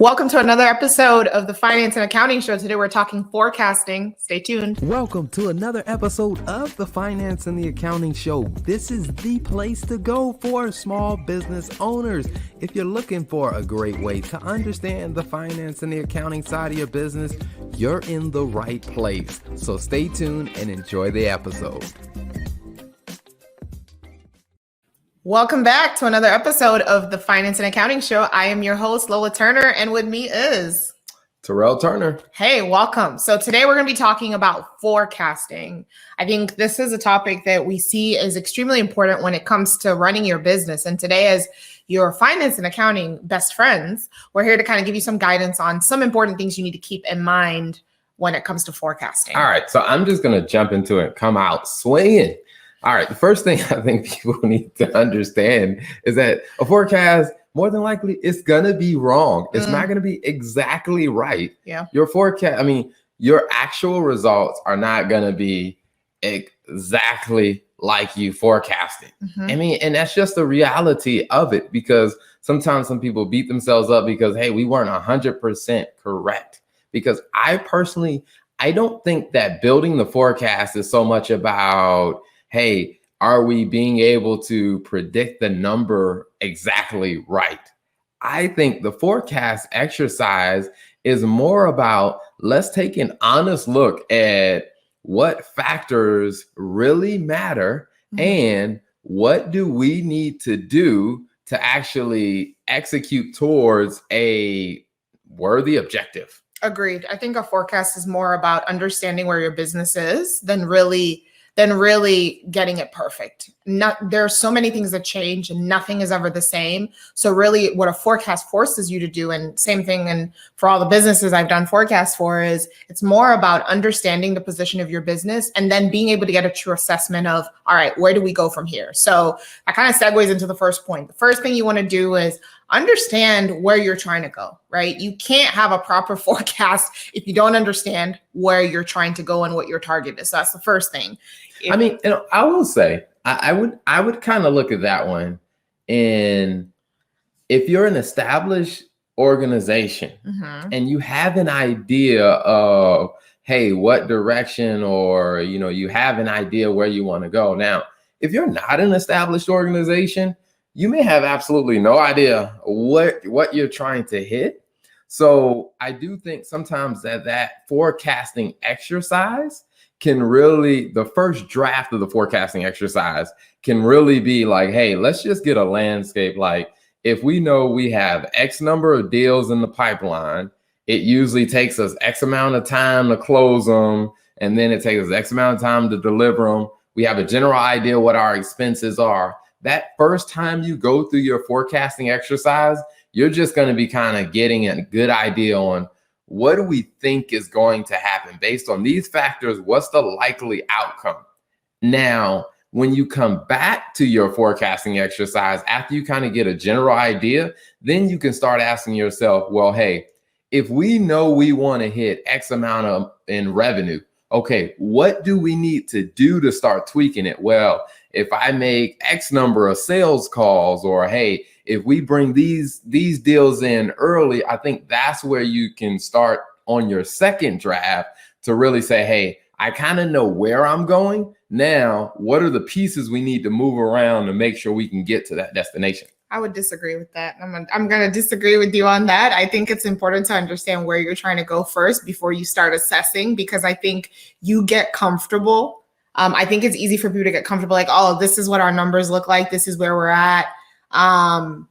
Welcome to another episode of the Finance and Accounting Show. Today we're talking forecasting. Stay tuned. Welcome to another episode of the Finance and the Accounting Show. This is the place to go for small business owners. If you're looking for a great way to understand the finance and the accounting side of your business, you're in the right place. So stay tuned and enjoy the episode. Welcome back to another episode of the Finance and Accounting Show. I am your host, Lola Turner, and with me is Terrell Turner. Hey, welcome. So today we're going to be talking about forecasting. I think this is a topic that we see is extremely important when it comes to running your business. And today, as your finance and accounting best friends, we're here to kind of give you some guidance on some important things you need to keep in mind when it comes to forecasting. All right, so I'm just going to jump into it, come out swinging. All right, the first thing I think people need to understand is that a forecast, more than likely, it's going to be wrong. It's not going to be exactly right. Yeah. Your forecast, your actual results are not going to be exactly like you forecasted. And that's just the reality of it, because sometimes some people beat themselves up because, hey, we weren't 100% correct. Because I don't think that building the forecast is so much about, hey, are we being able to predict the number exactly right? I think the forecast exercise is more about, let's take an honest look at what factors really matter and what do we need to do to actually execute towards a worthy objective. Agreed. I think a forecast is more about understanding where your business is than really getting it perfect. There are so many things that change and nothing is ever the same. So really what a forecast forces you to do, and same thing, and for all the businesses I've done forecasts for, is it's more about understanding the position of your business and then being able to get a true assessment of, all right, where do we go from here? So that kind of segues into the first point. The first thing you want to do is understand where you're trying to go, right? You can't have a proper forecast if you don't understand where you're trying to go and what your target is. So that's the first thing. I will say, I would kind of look at that one. And if you're an established organization and you have an idea of, hey, what direction, or, you have an idea where you want to go. Now, if you're not an established organization, you may have absolutely no idea what you're trying to hit. So I do think sometimes that forecasting exercise can really, the first draft of the forecasting exercise can really be like, hey, let's just get a landscape. Like, if we know we have X number of deals in the pipeline, it usually takes us X amount of time to close them, and then it takes us X amount of time to deliver them. We have a general idea what our expenses are. That first time you go through your forecasting exercise, you're just going to be kind of getting a good idea on, what do we think is going to happen based on these factors? What's the likely outcome? Now, when you come back to your forecasting exercise, after you kind of get a general idea, then you can start asking yourself, well, hey, if we know we want to hit X amount in revenue, okay, what do we need to do to start tweaking it? Well, if I make X number of sales calls, or hey, if we bring these deals in early, I think that's where you can start on your second draft to really say, hey, I kind of know where I'm going. Now, what are the pieces we need to move around to make sure we can get to that destination? I would disagree with that. I'm going to disagree with you on that. I think it's important to understand where you're trying to go first before you start assessing, because I think you get comfortable. I think it's easy for people to get comfortable, like, oh, this is what our numbers look like. This is where we're at. And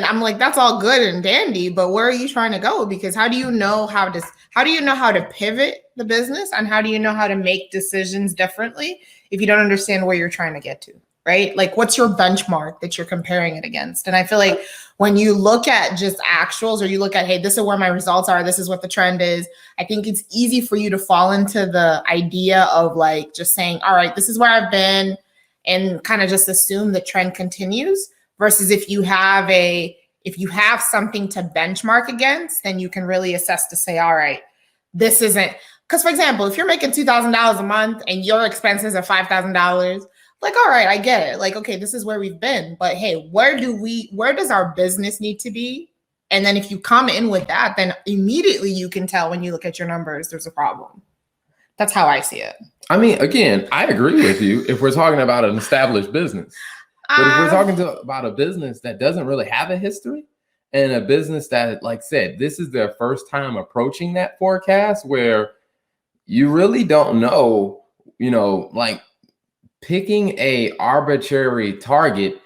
I'm like, that's all good and dandy, but where are you trying to go? Because how do you know how to pivot the business, and how do you know how to make decisions differently if you don't understand where you're trying to get to, right? Like, what's your benchmark that you're comparing it against? And I feel like when you look at just actuals, or you look at, hey, this is where my results are, this is what the trend is, I think it's easy for you to fall into the idea of like just saying, all right, this is where I've been, and kind of just assume the trend continues. Versus if you have something to benchmark against, then you can really assess to say, all right, this isn't, because for example, if you're making $2,000 a month and your expenses are $5,000, like, all right, I get it. Like, okay, this is where we've been, but hey, where does our business need to be And then if you come in with that, then immediately you can tell when you look at your numbers, there's a problem. That's how I see it. I mean, again, I agree with you if we're talking about an established business. But if we're talking about a business that doesn't really have a history, and a business that, like I said, this is their first time approaching that forecast, where you really don't know, like picking a arbitrary target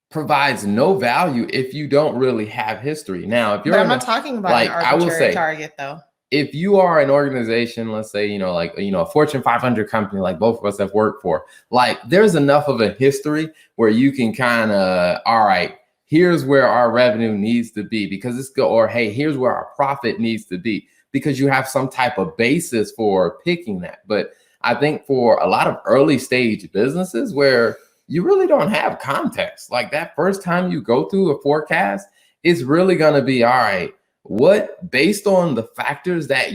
provides no value if you don't really have history. Now, if you're I'm not talking about an arbitrary target, though. If you are an organization, let's say, a Fortune 500 company, like both of us have worked for, like there's enough of a history where you can kind of, all right, here's where our revenue needs to be because it's good, or hey, here's where our profit needs to be because you have some type of basis for picking that. But I think for a lot of early stage businesses where you really don't have context, like that first time you go through a forecast, it's really going to be, all right, what, based on the factors that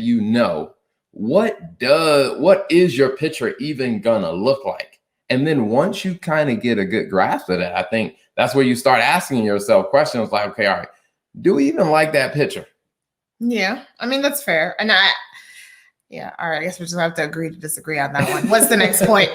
what is your picture even gonna look like? And then once you kind of get a good grasp of that, I think that's where you start asking yourself questions like, okay, all right, do we even like that picture? Yeah, I mean, that's fair. And all right, I guess we just have to agree to disagree on that one. What's the next point?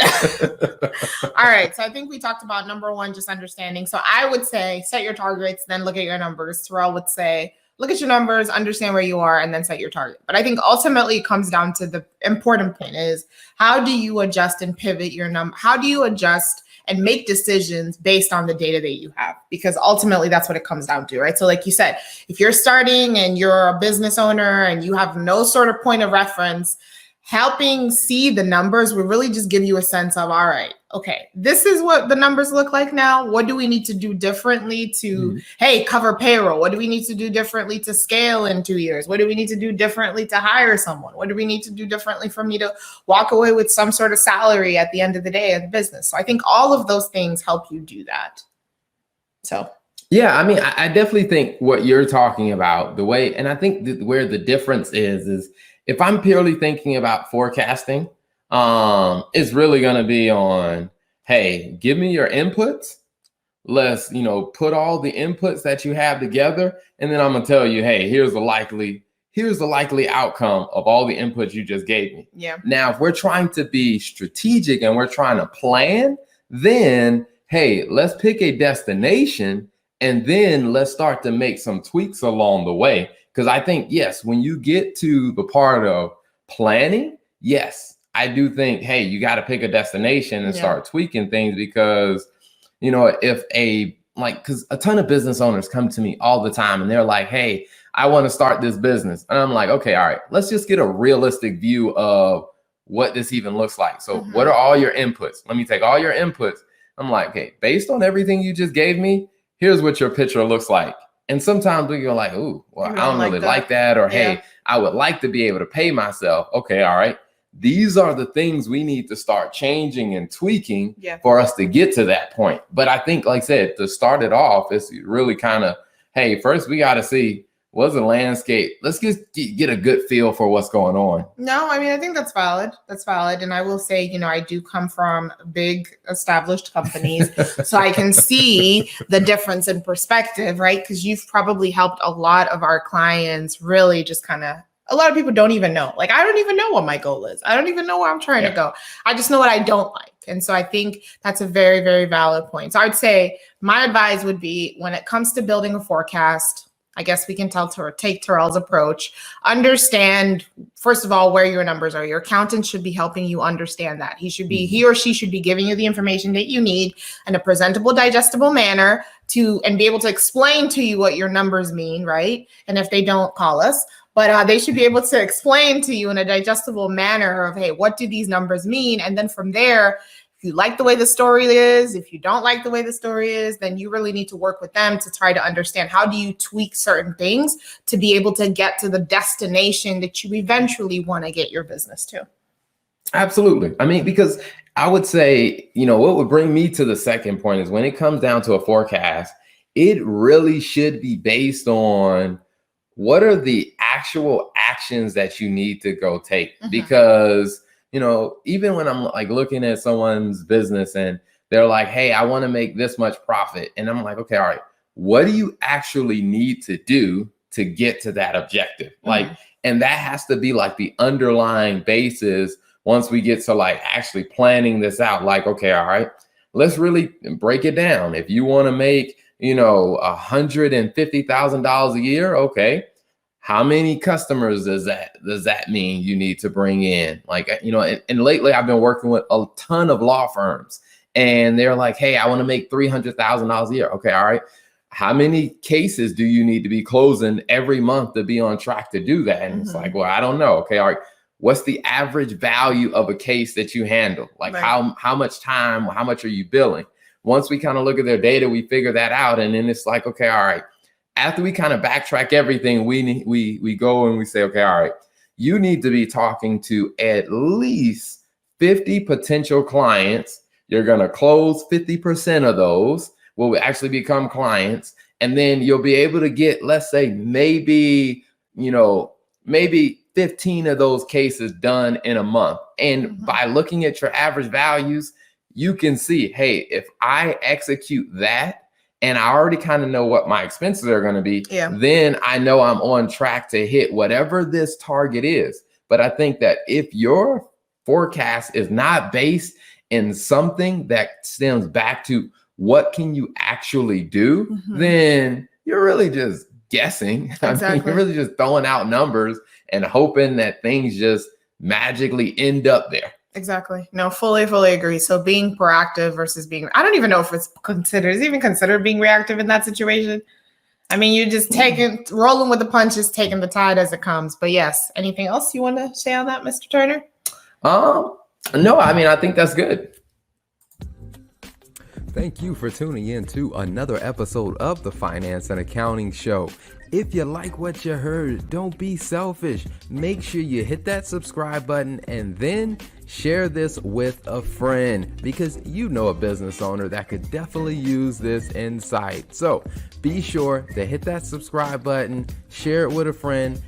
All right, so I think we talked about number one, just understanding. So I would say set your targets, then look at your numbers. Terrell would say, look at your numbers, understand where you are, and then set your target. But I think ultimately it comes down to the important point is how do you adjust and pivot your number? How do you adjust and make decisions based on the data that you have? Because ultimately that's what it comes down to, right? So like you said, if you're starting and you're a business owner and you have no sort of point of reference, helping see the numbers will really just give you a sense of, all right, okay, this is what the numbers look like now. What do we need to do differently to, hey, cover payroll? What do we need to do differently to scale in 2 years? What do we need to do differently to hire someone? What do we need to do differently for me to walk away with some sort of salary at the end of the day of the business? So I think all of those things help you do that. So. Yeah, I mean, I definitely think what you're talking about, the way, and I think where the difference is if I'm purely thinking about forecasting, it's really going to be on, hey, give me your inputs. Let's, put all the inputs that you have together. And then I'm going to tell you, hey, here's the likely outcome of all the inputs you just gave me. Yeah. Now, if we're trying to be strategic and we're trying to plan, then, hey, let's pick a destination and then let's start to make some tweaks along the way. Because I think, yes, when you get to the part of planning, yes, I do think, hey, you got to pick a destination and start tweaking things because, because a ton of business owners come to me all the time and they're like, hey, I want to start this business. And I'm like, okay, all right, let's just get a realistic view of what this even looks like. So what are all your inputs? Let me take all your inputs. I'm like, okay, based on everything you just gave me, here's what your picture looks like. And sometimes we go like, ooh, well, I don't really like that. Or, hey, I would like to be able to pay myself. Okay, all right. These are the things we need to start changing and tweaking for us to get to that point. But I think, like I said, to start it off, it's really kind of, hey, first we got to see what's the landscape. Let's just get a good feel for what's going on. No, I mean, I think that's valid. That's valid. And I will say, I do come from big established companies, so I can see the difference in perspective, right? Because you've probably helped a lot of our clients really just kind of, a lot of people don't even know. Like, I don't even know what my goal is. I don't even know where I'm trying to go. I just know what I don't like. And so I think that's a very, very valid point. So I would say my advice would be when it comes to building a forecast, I guess we can take Terrell's approach. Understand, first of all, where your numbers are. Your accountant should be helping you understand that. He or she should be giving you the information that you need in a presentable, digestible manner and be able to explain to you what your numbers mean, right? And if they don't, call us. But they should be able to explain to you in a digestible manner of, hey, what do these numbers mean? And then from there, if you like the way the story is, if you don't like the way the story is, then you really need to work with them to try to understand how do you tweak certain things to be able to get to the destination that you eventually want to get your business to. Absolutely. I mean, because I would say, what would bring me to the second point is when it comes down to a forecast, it really should be based on what are the actual actions that you need to go take? Because, even when I'm like looking at someone's business and they're like, hey, I want to make this much profit. And I'm like, okay, all right, what do you actually need to do to get to that objective? Like, and that has to be like the underlying basis once we get to like actually planning this out. Like, okay, all right, let's really break it down. If you want to make, $150,000 a year, okay, how many customers does that mean you need to bring in? Like, and lately I've been working with a ton of law firms, and they're like, hey, I want to make $300,000 a year. Okay, all right. How many cases do you need to be closing every month to be on track to do that? And it's like, well, I don't know. Okay, all right. What's the average value of a case that you handle? Like, right. how much time, how much are you billing? Once we kind of look at their data, we figure that out. And then it's like, okay, all right. After we kind of backtrack everything, we go and we say, okay, all right, you need to be talking to at least 50 potential clients. You're going to close 50% of those will actually become clients. And then you'll be able to get, let's say, maybe 15 of those cases done in a month. And by looking at your average values, you can see, hey, if I execute that and I already kind of know what my expenses are going to be, then I know I'm on track to hit whatever this target is. But I think that if your forecast is not based in something that stems back to what can you actually do, then you're really just guessing. Exactly. I mean, you're really just throwing out numbers and hoping that things just magically end up there. Exactly. No, fully agree. So being proactive versus I don't even know if it's even considered being reactive in that situation. I mean, you're just rolling with the punches, taking the tide as it comes. But yes, anything else you want to say on that, Mr. Turner? No, I mean, I think that's good. Thank you for tuning in to another episode of the Finance and Accounting Show. If you like what you heard, don't be selfish. Make sure you hit that subscribe button and then share this with a friend, because you know a business owner that could definitely use this insight. So be sure to hit that subscribe button, share it with a friend,